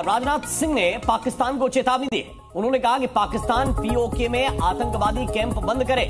राजनाथ सिंह ने पाकिस्तान को चेतावनी दी है। उन्होंने कहा कि पाकिस्तान पीओके में आतंकवादी कैंप बंद करे।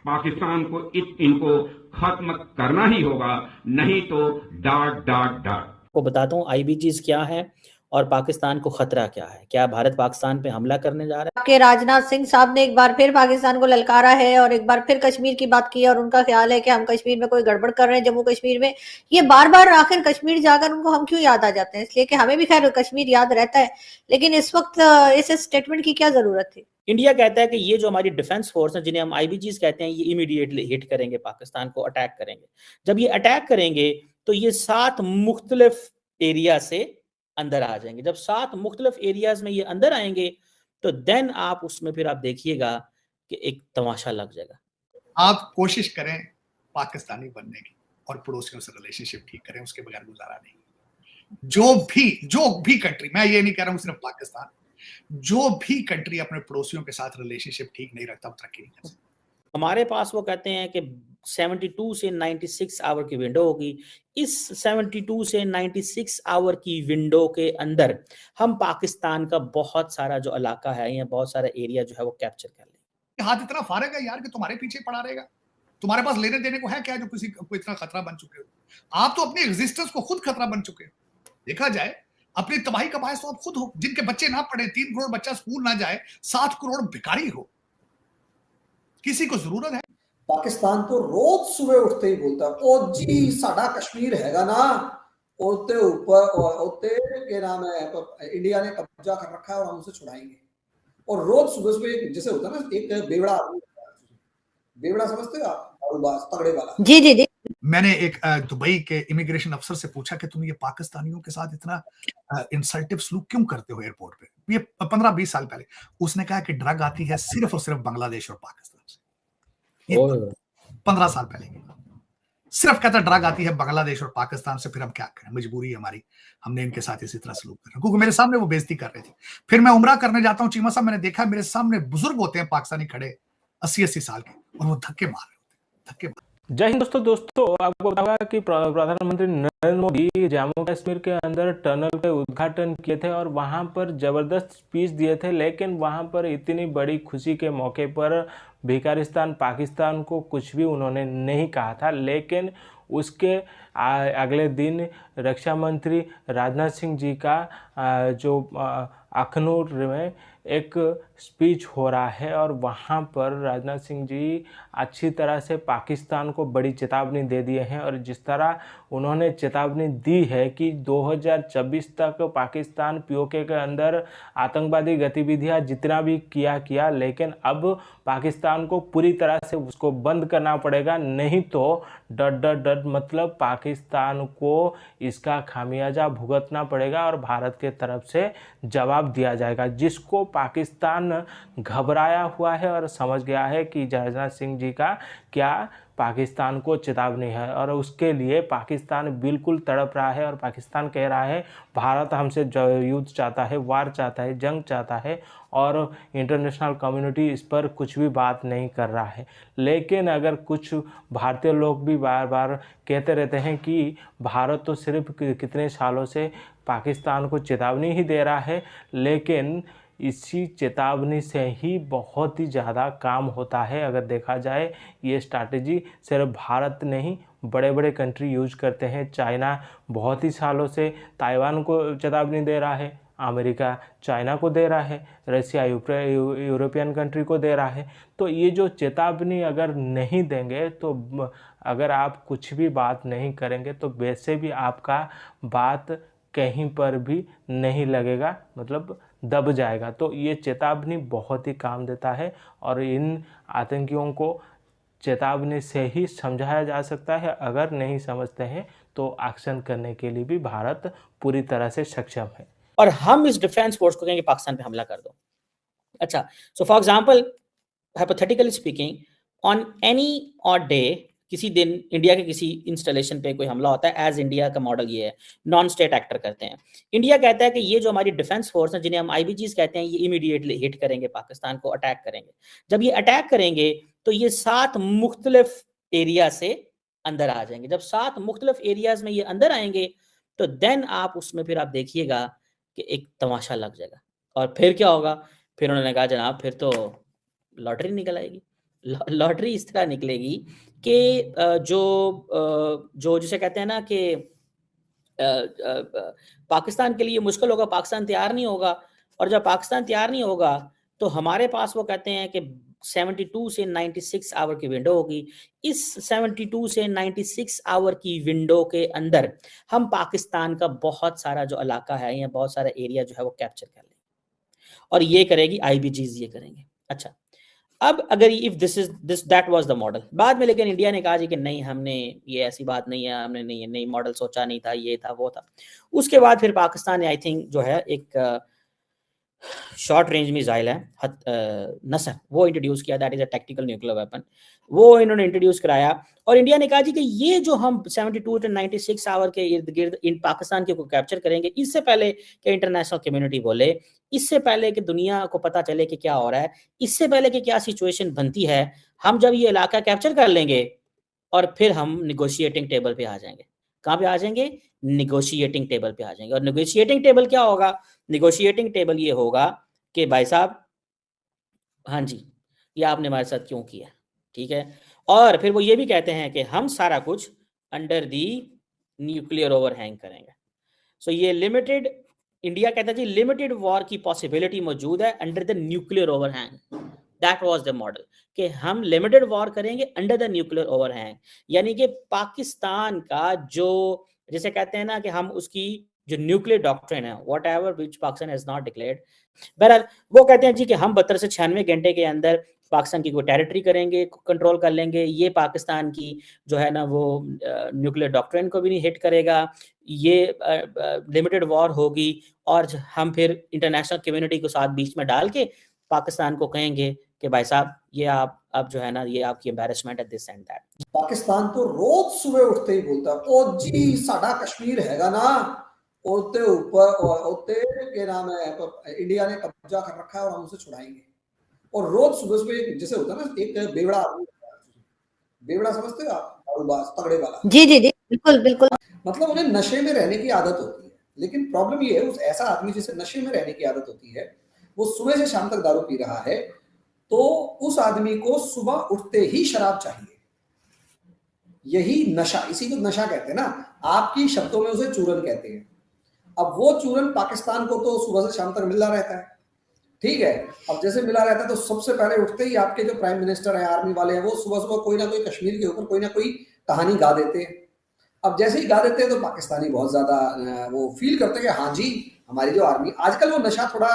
पाकिस्तान को इनको खत्म करना ही होगा, नहीं तो डाट डाट डाट। को बताता हूँ आईबीजीज क्या है और पाकिस्तान को खतरा क्या है। क्या भारत पाकिस्तान पे हमला करने जा रहा है? के राजनाथ सिंह साहब ने एक बार फिर पाकिस्तान को ललकारा है और एक बार फिर कश्मीर की बात की और उनका ख्याल है कि हम कश्मीर में कोई गड़बड़ कर रहे हैं, जम्मू कश्मीर में। ये बार बार आखिर कश्मीर जाकर उनको हम क्यों याद आ जाते हैं? इसलिए कि हमें भी खैर कश्मीर याद रहता है, लेकिन इस वक्त इस स्टेटमेंट की क्या जरूरत थी? इंडिया कहता है कि ये जो हमारी डिफेंस फोर्स है, जिन्हें हम आईबीजीज कहते हैं, ये इमीडिएटली हिट करेंगे, पाकिस्तान को अटैक करेंगे। जब ये अटैक करेंगे तो ये 7 मुख्तलिफ एरिया से अंदर आ जाएंगे। जब 7 मुख्तलिफ एरियाज में ये अंदर आएंगे तो देन आप उसमें फिर आप देखिएगा कि एक तमाशा लग जाएगा। आप कोशिश करें पाकिस्तानी बनने की और पड़ोसियों से रिलेशनशिप ठीक करें, उसके बगैर गुजारा नहीं। जो भी कंट्री, मैं ये नहीं कह रहा हूं सिर्फ पाकिस्तान, जो भी कंट्री अपने पड़ोसियों के साथ रिलेशनशिप ठीक नहीं रखता, तरक्की नहीं कर सकता। हमारे पास वो कहते हैं कि 72 से 96 आवर की विंडो होगी। इस 72 से 96 आवर की विंडो के अंदर हम पाकिस्तान का बहुत सारा जो इलाका है या बहुत सारा एरिया जो है वो कैप्चर कर लें। हाथ इतना फारेग है यार कि तुम्हारे पीछे पड़ा रहेगा। तुम्हारे पास लेने देने को है क्या जो किसी को इतना खतरा बन चुके हो? आप तो अपनी एग्जिस्टेंस को खुद खतरा बन चुके हो। देखा जाए अपनी तबाही का बायस तो आप खुद हो। जिनके बच्चे ना पढ़े, 3 करोड़ बच्चा स्कूल ना जाए, 7 करोड़ भिखारी हो। किसी को जरूरत है? पाकिस्तान तो रोज सुबह उठते ही बोलता है ओ जी साडा कश्मीर हैगा ना, ओते ऊपर ओते के नाम है तो इंडिया ने कब्जा कर रखा है और हम उसे छुड़ाएंगे। और रोज सुबह सुबह जैसे होता है ना, एक बेवड़ा समझते हो आप, तगड़े वाला। जी जी जी। मैंने एक दुबई के इमिग्रेशन अफसर से पूछा कि तुम ये पाकिस्तानियों के साथ इतना इंसल्टिव सलूक क्यों करते हो एयरपोर्ट पे? ये 15-20 साल पहले। उसने कहा कि ड्रग आती है सिर्फ और सिर्फ बांग्लादेश और पाकिस्तान से। ये 15 साल पहले की सिर्फ कहता ड्रग आती है बांग्लादेश और पाकिस्तान से। फिर हम क्या करें, मजबूरी है हमारी, हमने इनके साथ इसी तरह सलूक करना, क्योंकि मेरे सामने वो बेइज्जती कर रहे थे। फिर मैं उम्रा करने जाता हूँ चीमा साहब, मैंने देखा मेरे सामने बुजुर्ग होते हैं पाकिस्तानी खड़े 80-80 साल के, और वो धक्के मार रहे होते, धक्के मार। जय हिंद दोस्तों, आपको बताया कि प्रधानमंत्री नरेंद्र मोदी जम्मू कश्मीर के अंदर टनल के उद्घाटन किए थे और वहां पर जबरदस्त स्पीच दिए थे। लेकिन वहां पर इतनी बड़ी खुशी के मौके पर भिखारिस्तान पाकिस्तान को कुछ भी उन्होंने नहीं कहा था। लेकिन उसके अगले दिन रक्षा मंत्री राजनाथ सिंह जी का जो अखनूर में एक स्पीच हो रहा है और वहाँ पर राजनाथ सिंह जी अच्छी तरह से पाकिस्तान को बड़ी चेतावनी दे दिए हैं। और जिस तरह उन्होंने चेतावनी दी है कि 2026 तक पाकिस्तान पीओके के अंदर आतंकवादी गतिविधियां जितना भी किया, लेकिन अब पाकिस्तान को पूरी तरह से उसको बंद करना पड़ेगा, नहीं तो डट मतलब पाकिस्तान को इसका खामियाजा भुगतना पड़ेगा और भारत के तरफ से जवाब दिया जाएगा। जिसको पाकिस्तान घबराया हुआ है और समझ गया है कि राजनाथ सिंह जी का क्या पाकिस्तान को चेतावनी है, और उसके लिए पाकिस्तान बिल्कुल तड़प रहा है और पाकिस्तान कह रहा है भारत हमसे युद्ध चाहता है, वार चाहता है, जंग चाहता है, और इंटरनेशनल कम्युनिटी इस पर कुछ भी बात नहीं कर रहा है। लेकिन अगर कुछ भारतीय लोग भी बार बार कहते रहते हैं कि भारत तो सिर्फ कितने सालों से पाकिस्तान को चेतावनी ही दे रहा है, लेकिन इसी चेतावनी से ही बहुत ही ज़्यादा काम होता है। अगर देखा जाए ये स्ट्रैटेजी सिर्फ भारत नहीं, बड़े बड़े कंट्री यूज करते हैं। चाइना बहुत ही सालों से ताइवान को चेतावनी दे रहा है, अमेरिका चाइना को दे रहा है, रशिया यूरोपियन कंट्री को दे रहा है। तो ये जो चेतावनी अगर नहीं देंगे, तो अगर आप कुछ भी बात नहीं करेंगे तो वैसे भी आपका बात कहीं पर भी नहीं लगेगा, मतलब दब जाएगा। तो ये चेतावनी बहुत ही काम देता है और इन आतंकियों को चेतावनी से ही समझाया जा सकता है। अगर नहीं समझते हैं तो एक्शन करने के लिए भी भारत पूरी तरह से सक्षम है। और हम इस डिफेंस फोर्स को कहेंगे पाकिस्तान पे हमला कर दो। अच्छा, so for example hypothetically speaking, on any odd day, किसी दिन इंडिया के किसी इंस्टॉलेशन पे कोई हमला होता है। एज इंडिया का मॉडल ये है, नॉन स्टेट एक्टर करते हैं। इंडिया कहता है कि ये जो हमारी डिफेंस फोर्स है, जिन्हें हम आईबीजीज कहते हैं, ये इमीडिएटली हिट करेंगे, पाकिस्तान को अटैक करेंगे। जब ये अटैक करेंगे तो ये 7 मुख्तलिफ एरिया से अंदर आ जाएंगे। जब 7 मुख्तलिफ एरियाज में ये अंदर आएंगे तो देन आप उसमें फिर आप देखिएगा कि एक तमाशा लग जाएगा। और फिर क्या होगा? फिर उन्होंने कहा जनाब फिर तो लॉटरी निकल आएगी। लॉटरी इस तरह निकलेगी कि जो जिसे कहते हैं ना कि पाकिस्तान के लिए मुश्किल होगा, पाकिस्तान तैयार नहीं होगा, और जब पाकिस्तान तैयार नहीं होगा तो हमारे पास वो कहते हैं कि 72 से 96 आवर की विंडो होगी। इस 72 से 96 आवर की विंडो के अंदर हम पाकिस्तान का बहुत सारा जो इलाका है या बहुत सारा एरिया जो है वो कैप्चर कर लेंगे, और ये करेगी IBGs, ये करेंगे। अच्छा, अब अगर if this that was the model, बाद में लेकिन इंडिया ने कहा जी कि नहीं, हमने ये ऐसी बात नहीं है, हमने नहीं मॉडल सोचा नहीं था, ये था वो था। उसके बाद फिर पाकिस्तान ने आई थिंक जो है एक शॉर्ट रेंज मिसाइल है नसर, वो इंट्रोड्यूस किया, that is a tactical nuclear weapon, वो इन्होंने इंट्रोड्यूस कराया। और इंडिया ने कहा जी कि ये जो हम 72 से 96 आवर के इर्द गिर्द इन पाकिस्तान के को कैप्चर करेंगे, इससे पहले कि इंटरनेशनल कम्युनिटी बोले, इससे पहले कि दुनिया को पता चले कि क्या हो रहा है, इससे पहले कि क्या सिचुएशन बनती है, हम जब ये इलाका कैप्चर कर लेंगे और फिर हम निगोशिएटिंग टेबल पे आ जाएंगे। कहाँ पे आ जाएंगे? निगोशिएटिंग टेबल पे आ जाएंगे। और निगोशिएटिंग टेबल क्या होगा? निगोशिएटिंग टेबल ये होगा कि भाई साहब, हाँ जी, ये आपने हमारे साथ क्यों किया, ठीक है। और फिर वो ये भी कहते हैं कि हम सारा कुछ अंडर दी न्यूक्लियर ओवरहैंग करेंगे। सो ये लिमिटेड, इंडिया कहता है जी लिमिटेड वॉर की पॉसिबिलिटी मौजूद है under the nuclear overhang. That was the model कि हम लिमिटेड वॉर करेंगे अंडर द न्यूक्लियर ओवरहैंग, यानी कि पाकिस्तान का जो जिसे कहते हैं ना कि हम उसकी जो न्यूक्लियर डॉक्ट्रिन है, what ever which Pakistan has not declared, बहरहाल वो कहते हैं जी कि हम 72 से 96 घंटे के अंदर पाकिस्तान की कोई टेरिटरी करेंगे, कंट्रोल कर लेंगे, ये पाकिस्तान की जो है ना वो न्यूक्लियर डॉक्ट्रिन को भी नहीं हिट करेगा, ये लिमिटेड वॉर होगी, और हम फिर इंटरनेशनल कम्युनिटी को साथ बीच में डाल के पाकिस्तान को कहेंगे कि भाई साहब ये आप जो है ना ये आपकी एम्बैरेसमेंट है, दिस एंड दैट। पाकिस्तान तो रोज सुबह उठते ही बोलता है ओ जी साडा कश्मीर हैगा ना, ओते ऊपर ओते के नाम है इंडिया ने कब्जा कर रखा है और हम उसे छुड़ाएंगे। और रोज सुबह सुबह जैसे होता है ना, एक बेवड़ा आदमी, बेवड़ा समझते हो आप, दारूबाज तगड़े वाला, जी जी जी, बिल्कुल बिल्कुल। मतलब उन्हें नशे में रहने की आदत होती है। लेकिन प्रॉब्लम ये है, उस ऐसा आदमी जिसे नशे में रहने की आदत होती है, वो सुबह से शाम तक दारू पी रहा है, तो उस आदमी को सुबह उठते ही शराब चाहिए। यही नशा, इसी को नशा कहते हैं ना, आपकी शब्दों में उसे चूरन कहते हैं। अब वो चूरन पाकिस्तान को तो सुबह से शाम तक मिलता रहता है, ठीक है। अब जैसे मिला रहता है तो सबसे पहले उठते ही आपके जो प्राइम मिनिस्टर है, आर्मी वाले हैं, वो सुबह सुबह कोई ना कोई कश्मीर के ऊपर कोई ना कोई कहानी गा देते हैं। अब जैसे ही गा देते हैं तो पाकिस्तानी बहुत ज्यादा वो फील करते हैं कि हाँ जी हमारी जो आर्मी, आजकल वो नशा थोड़ा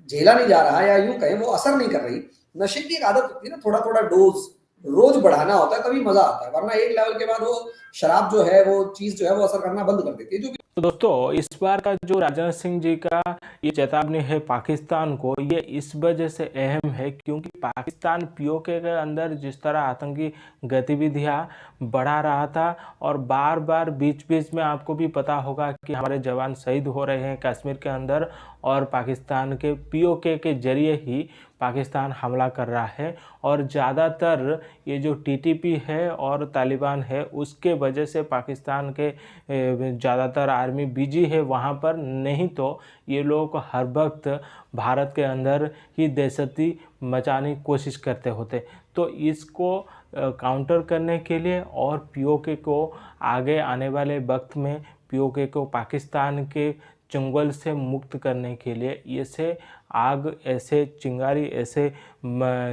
झेला नहीं जा रहा है, या यूं कहें वो असर नहीं कर रही। नशे की एक आदत होती है ना, थोड़ा थोड़ा डोज रोज बढ़ाना होता है, तभी मजा आता है, वरना एक लेवल के बाद वो शराब जो है, वो चीज जो है वो असर करना बंद कर देती है। जो तो दोस्तों, इस बार का जो राजनाथ सिंह जी का ये चेतावनी है पाकिस्तान को, ये इस वजह से अहम है क्योंकि पाकिस्तान पीओके के अंदर जिस तरह आतंकी गतिविधियां बढ़ा रहा था, और बार बार बीच बीच में आपको भी पता होगा कि हमारे जवान शहीद हो रहे हैं कश्मीर के अंदर, और पाकिस्तान के पीओके के जरिए ही पाकिस्तान हमला कर रहा है। और ज़्यादातर ये जो टीटीपी है और तालिबान है उसके वजह से पाकिस्तान के ज़्यादातर आर्मी बिजी है वहाँ पर, नहीं तो ये लोग हर वक्त भारत के अंदर ही दहशती मचाने की कोशिश करते होते। तो इसको काउंटर करने के लिए और पीओके को आगे आने वाले वक्त में पीओके को पाकिस्तान के चंगुल से मुक्त करने के लिए ऐसे आग, ऐसे चिंगारी, ऐसे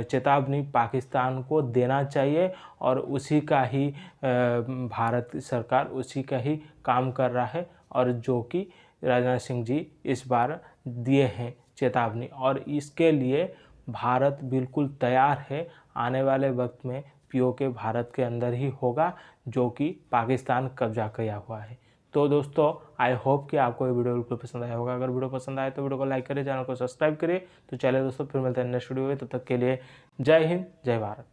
चेतावनी पाकिस्तान को देना चाहिए, और उसी का ही भारत सरकार उसी का ही काम कर रहा है, और जो कि राजनाथ सिंह जी इस बार दिए हैं चेतावनी, और इसके लिए भारत बिल्कुल तैयार है। आने वाले वक्त में पीओके भारत के अंदर ही होगा, जो कि पाकिस्तान कब्जा किया हुआ है। तो दोस्तों, आई होप कि आपको ये वीडियो बिल्कुल पसंद आया होगा। अगर वीडियो पसंद आए तो वीडियो को लाइक करिए, चैनल को सब्सक्राइब करिए। तो चलिए दोस्तों, फिर मिलते हैं नेक्स्ट वीडियो में, तब तक के लिए जय हिंद, जय भारत।